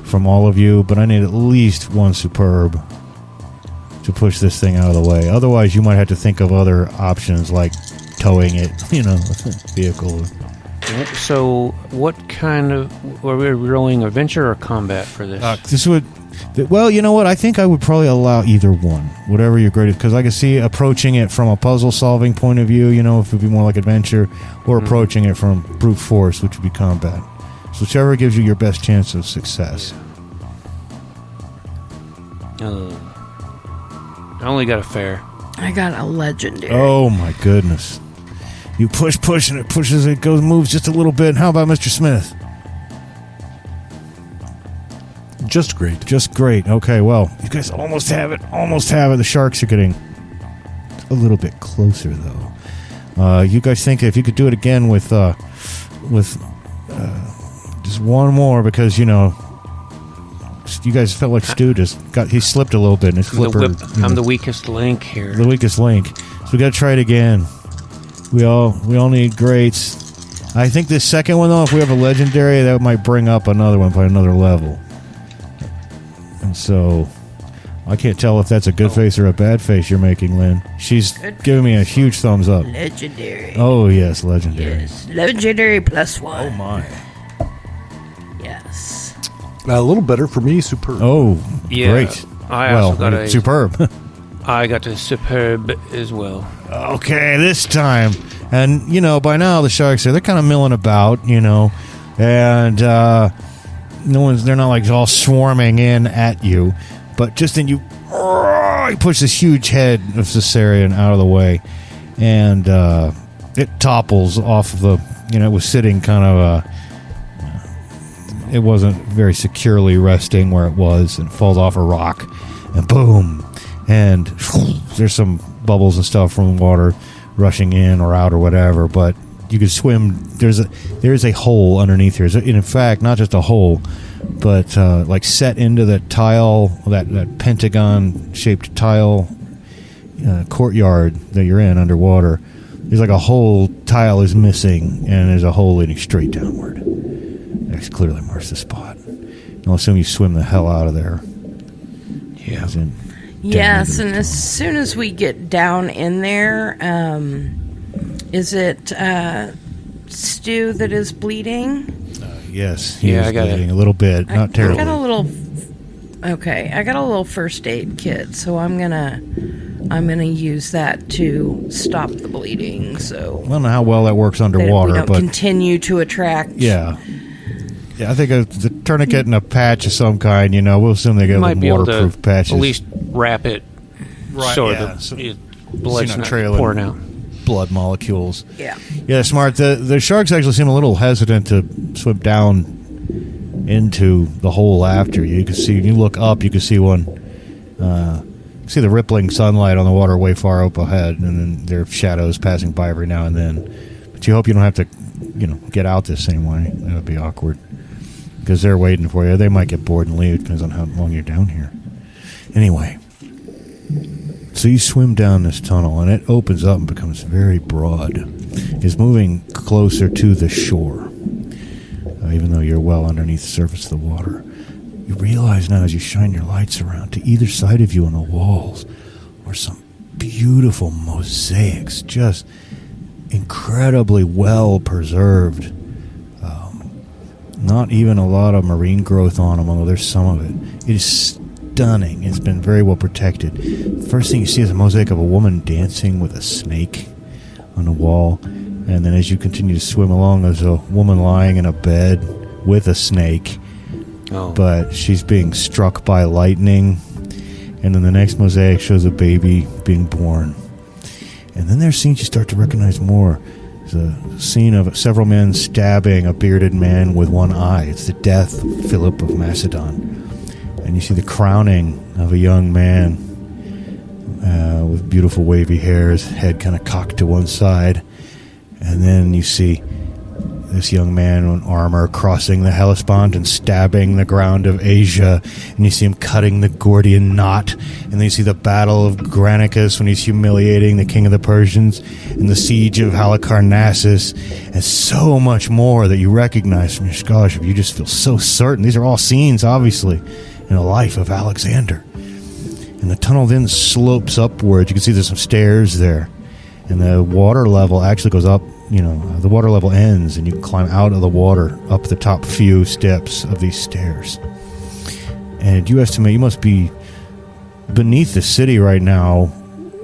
from all of you, but I need at least one superb to push this thing out of the way. Otherwise, you might have to think of other options like towing it, with a vehicle. So, what kind of... Are we rolling adventure or combat for this? This would... Well, you know what? I think I would probably allow either one. Whatever your greatest... Because I could see approaching it from a puzzle-solving point of view, if it would be more like adventure, or approaching it from brute force, which would be combat. So whichever gives you your best chance of success. I only got a fair. I got a legendary. Oh, my goodness. You push, and it pushes, it moves just a little bit. How about Mr. Smith? Just great. Just great. Okay, well, you guys almost have it. The sharks are getting a little bit closer, though. You guys think if you could do it again with just one more, because, you guys felt like Stu he slipped a little bit in his flipper. I'm the weakest link here. The weakest link. So we got to try it again. We all need greats. I think this second one, though, if we have a legendary, that might bring up another one by another level. And so I can't tell if that's a good face or a bad face you're making, Lynn. She's giving me a huge thumbs up. Legendary. Oh, yes, legendary. Yes, legendary +1. Oh, my. Yes. A little better for me, superb. Oh, yeah, great. I also got a superb. I got a superb as well. Okay, this time. And, by now the sharks they're kind of milling about, and they're not like all swarming in at you, but just then you push this huge head of Caesarion out of the way, and it topples off of the, it was sitting kind of, it wasn't very securely resting where it was, and it falls off a rock, and boom, and there's some bubbles and stuff from the water rushing in or out or whatever, but you can swim. There's a hole underneath here. In fact, not just a hole, but like set into the tile, that pentagon-shaped tile courtyard that you're in underwater. There's like a whole tile is missing, and there's a hole leading straight downward. That clearly marks the spot. I'll assume you swim the hell out of there. Yeah. Yes, and as soon as we get down in there, is it Stu that is bleeding? Yes, he is bleeding a little bit, not terribly. I got a little first aid kit, so I'm gonna use that to stop the bleeding. So I don't know how well that works underwater, we don't but continue to attract. Yeah, I think the tourniquet and a patch of some kind. We'll assume they get waterproof patches. At least wrap it, right? So the blood's not trailing pouring out. Blood molecules. Yeah, smart. The sharks actually seem a little hesitant to swim down into the hole after you. You can see, you look up, you can see one. See the rippling sunlight on the water way far up ahead, and then there are shadows passing by every now and then. But you hope you don't have to, get out the same way. That would be awkward because they're waiting for you. They might get bored and leave. Depends on how long you're down here. Anyway. So you swim down this tunnel, and it opens up and becomes very broad. It's moving closer to the shore, even though you're well underneath the surface of the water. You realize now as you shine your lights around, to either side of you on the walls are some beautiful mosaics, just incredibly well preserved. Not even a lot of marine growth on them, although there's some of it. It is stunning. It's been very well protected. The first thing you see is a mosaic of a woman dancing with a snake on the wall, and then as you continue to swim along, there's a woman lying in a bed with a snake, but she's being struck by lightning. And then the next mosaic shows a baby being born. And then there's scenes you start to recognize more. There's a scene of several men stabbing a bearded man with one eye. It's the death of Philip of Macedon. And you see the crowning of a young man with beautiful wavy hair, his head kind of cocked to one side. And then you see this young man in armor crossing the Hellespont and stabbing the ground of Asia. And you see him cutting the Gordian knot. And then you see the battle of Granicus when he's humiliating the king of the Persians. And the siege of Halicarnassus. And so much more that you recognize from your scholarship. You just feel so certain. These are all scenes, obviously, in the life of Alexander. And the tunnel then slopes upwards. You can see there's some stairs there. And the water level actually goes up. The water level ends, and you can climb out of the water up the top few steps of these stairs. And you estimate you must be beneath the city right now,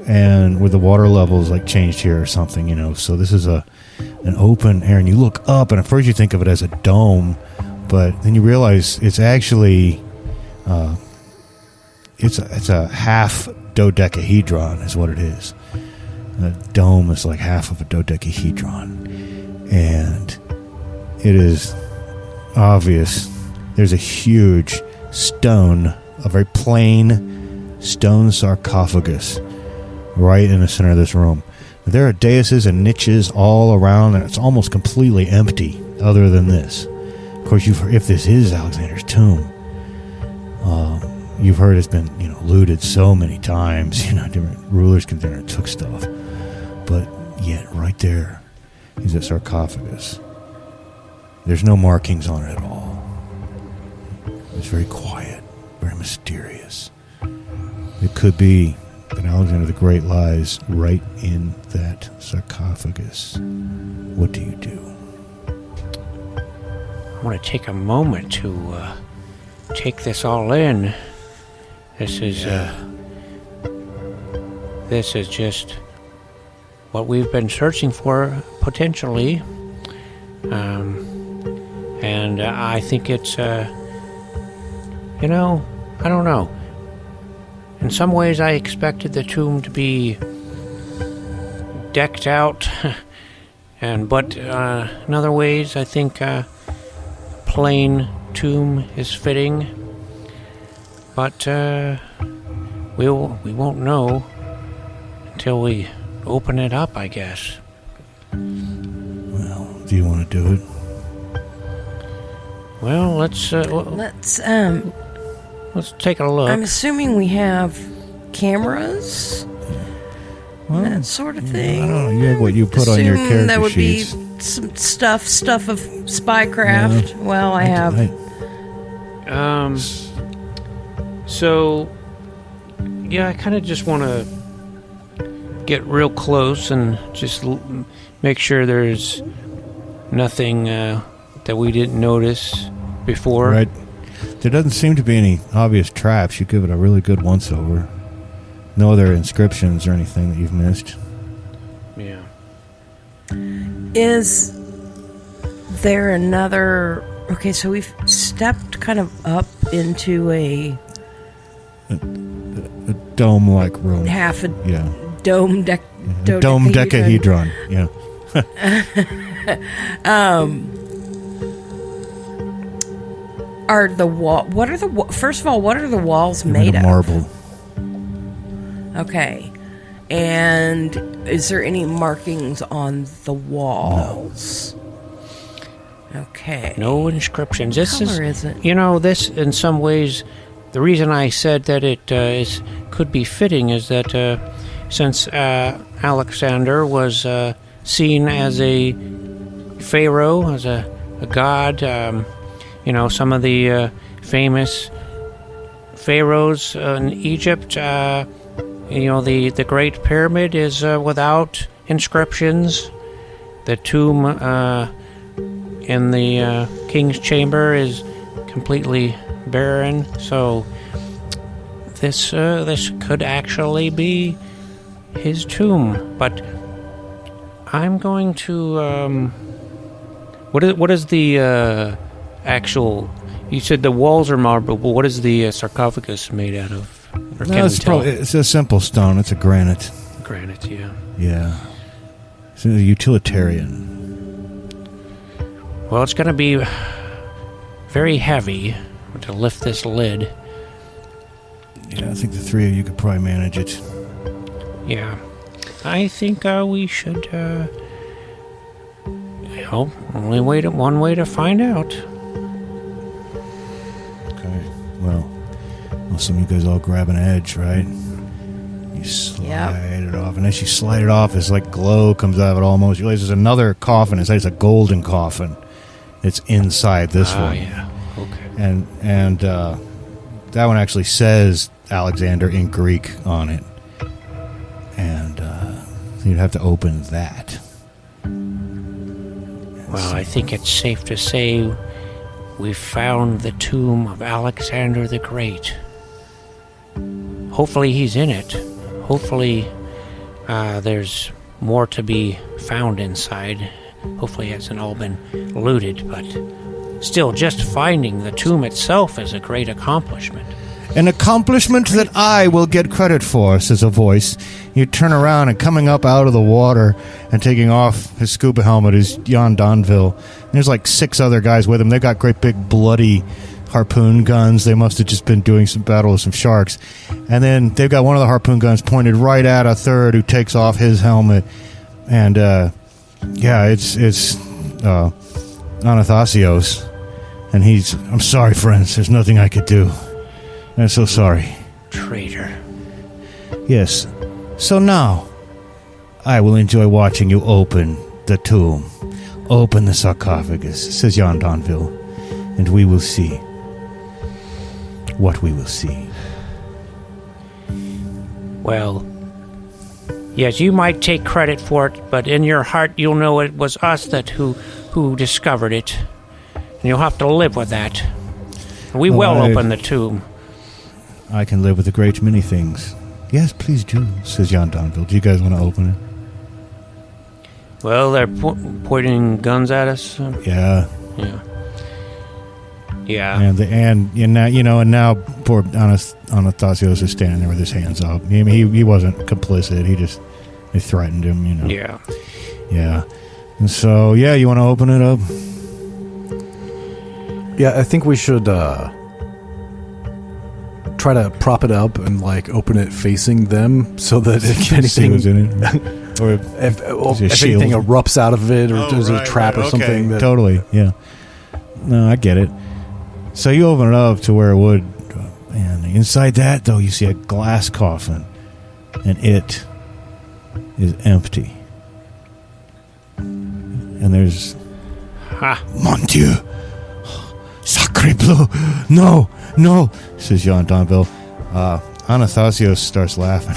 and where the water level is like changed here or something, So this is an open air, and you look up, and at first you think of it as a dome, but then you realize it's actually it's a half dodecahedron is what it is. A dome is like half of a dodecahedron. And it is obvious there's a huge stone, a very plain stone sarcophagus right in the center of this room. There are daises and niches all around, and it's almost completely empty other than this. Of course, if this is Alexander's tomb, you've heard it's been looted so many times. Different rulers came there and took stuff. But yet, right there is a sarcophagus. There's no markings on it at all. It's very quiet, very mysterious. It could be that Alexander the Great lies right in that sarcophagus. What do you do? I want to take a moment to take this all in. This is just what we've been searching for, potentially. And I think it's, I don't know. In some ways, I expected the tomb to be decked out, but in other ways, I think a plain tomb is fitting. But we won't know until we open it up, I guess. Well, do you want to do it? Well, let's take a look. I'm assuming we have cameras, that sort of thing. I don't know. You have what you put on your character that would sheets. be some stuff of spycraft. Yeah. Well, I have. So, yeah, I kind of just want to get real close and just make sure there's nothing that we didn't notice before. Right. There doesn't seem to be any obvious traps. You give it a really good once-over. No other inscriptions or anything that you've missed. Yeah. Is there another... Okay, so we've stepped kind of up into a dome-like room. half a Yeah. Domedecahedron. Domedecahedron. Yeah. Are the first of all, what are the walls Made of marble. Okay. And is there any markings on the walls? No. Okay. No inscriptions. What color is it? This in some ways, the reason I said that it could be fitting is that since Alexander was seen as a pharaoh, as a god, some of the famous pharaohs in Egypt, the Great Pyramid is without inscriptions. The tomb in the king's chamber is completely barren. So this could actually be his tomb. But I'm going to what is the actual? You said the walls are marble, but what is the sarcophagus made out of? Or can we tell? It's a simple stone. It's a granite. Granite, yeah. Yeah. It's a utilitarian. Well, it's going to be very heavy to lift this lid. Yeah, I think the three of you could probably manage it. Yeah. I think we should, one way to find out. Okay. Well, some of you guys all grab an edge, right? You slide it off, and as you slide it off, it's like glow comes out of it almost. You realize there's another coffin inside. It's a golden coffin. It's inside this one. Yeah. Okay. And that one actually says Alexander in Greek on it. And you'd have to open that. Well, I think it's safe to say we found the tomb of Alexander the Great. Hopefully he's in it. Hopefully there's more to be found inside. Hopefully it hasn't all been looted, but still, just finding the tomb itself is a great accomplishment. An accomplishment that I will get credit for, says a voice. You turn around, and coming up out of the water and taking off his scuba helmet is Jan Donville. And there's like 6 other guys with him. They've got great big bloody harpoon guns. They must have just been doing some battle with some sharks. And then they've got one of the harpoon guns pointed right at a third who takes off his helmet. And it's Athanasios. And I'm sorry, friends. There's nothing I could do. I'm so sorry. Traitor. Yes. So now, I will enjoy watching you open the tomb. Open the sarcophagus, says Jan Donville. And we will see what we will see. Well, yes, you might take credit for it, but in your heart you'll know it was us who discovered it. And you'll have to live with that. We will open the tomb. I can live with a great many things. Yes, please do, says Jan Donville. Do you guys want to open it? Well, they're pointing guns at us. Yeah. And now poor Athanasios is standing there with his hands up. I mean, he wasn't complicit. They threatened him, Yeah. Yeah. And so, you want to open it up? Yeah, I think we should try to prop it up and open it facing them so that if anything was in it, or if anything erupts out of it, or there's a trap or something. That, totally, yeah. No, I get it. So you open it up to where it would, and inside that though you see a glass coffin, and it is empty. And there's, Mon Dieu, sacre bleu, no, says Jean Donville. Athanasios starts laughing.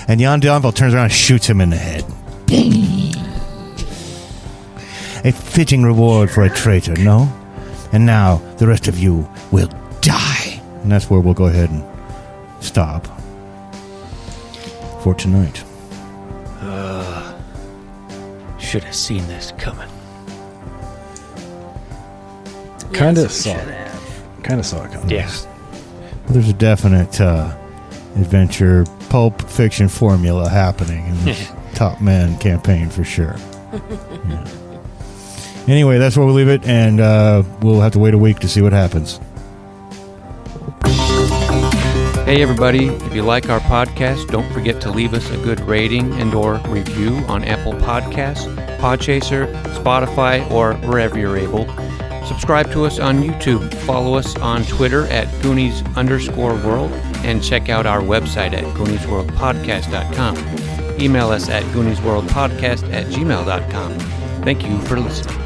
And Jan Donville turns around and shoots him in the head. A fitting reward for a traitor, no? And now the rest of you will die. And that's where we'll go ahead and stop for tonight. Should have seen this coming. Kind of saw it coming. Yeah. Well, there's a definite adventure pulp fiction formula happening in this Top Man campaign for sure. Yeah. Anyway, that's where we'll leave it, and we'll have to wait a week to see what happens. Hey everybody, if you like our podcast, don't forget to leave us a good rating and or review on Apple Podcasts, Podchaser, Spotify, or wherever you're able. Subscribe to us on YouTube, follow us on Twitter at Goonies_World, and check out our website at GooniesWorldPodcast.com. Email us at GooniesWorldPodcast@gmail.com. Thank you for listening.